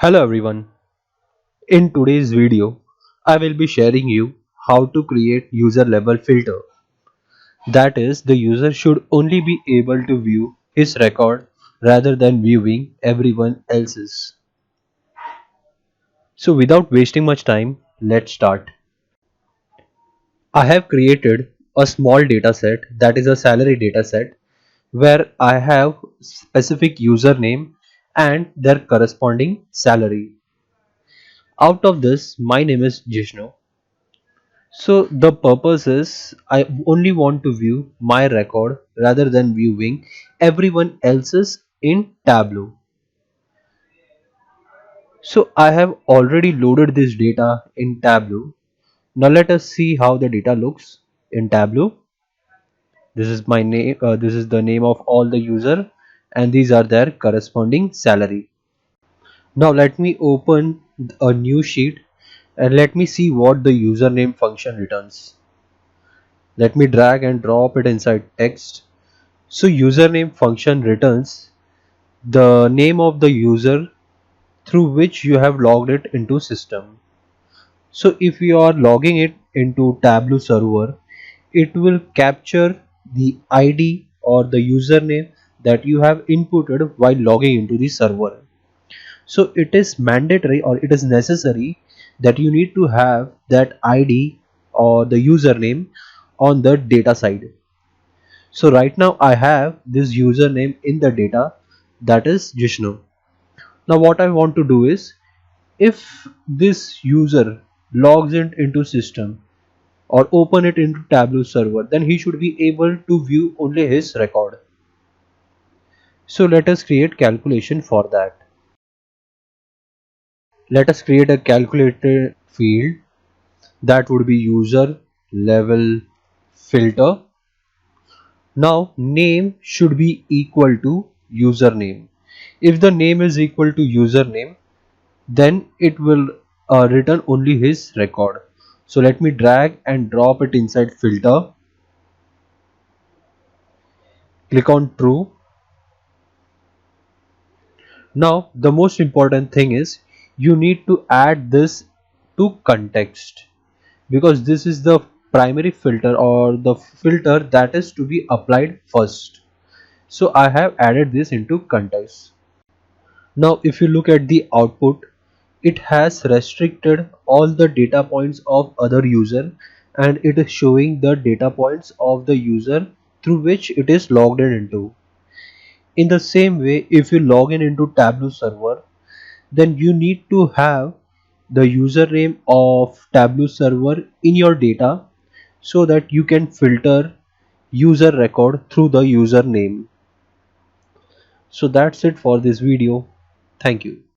Hello everyone. In today's video, I will be sharing you how to create user level filter. That is, the user should only be able to view his record rather than viewing everyone else's. So without wasting much time, let's start. I have created a small dataset, that is a salary dataset, where I have specific username and their corresponding salary. Out of this, my name is Jishnu. So the purpose is I only want to view my record rather than viewing everyone else's in Tableau. So I have already loaded this data in Tableau. Now let us see how the data looks in Tableau. This is my name. This is the name of all the user, and these are their corresponding salary. Now let me open a new sheet and let me see what the username function returns. Let me drag and drop it inside text. So username function returns the name of the user through which you have logged it into system. So if you are logging it into Tableau server, it will capture the ID or the username that you have inputted while logging into the server. So it is mandatory or it is necessary that you need to have that ID or the username on the data side. So right now I have this username in the data, that is Jishnu. Now what I want to do is, if this user logs in into system or open it into Tableau server, then he should be able to view only his record. So let us create calculation for that. Let us create a calculator field, that would be user level filter. Now name should be equal to username. If the name is equal to username, then it will return only his record. So let me drag and drop it inside filter. Click on true. Now the most important thing is you need to add this to context, because this is the primary filter or the filter that is to be applied first. So I have added this into context. Now if you look at the output, it has restricted all the data points of other user, and it is showing the data points of the user through which it is logged in into. In the same way, if you log in into Tableau server, then you need to have the username of Tableau server in your data so that you can filter user record through the username. So that's it for this video. Thank you.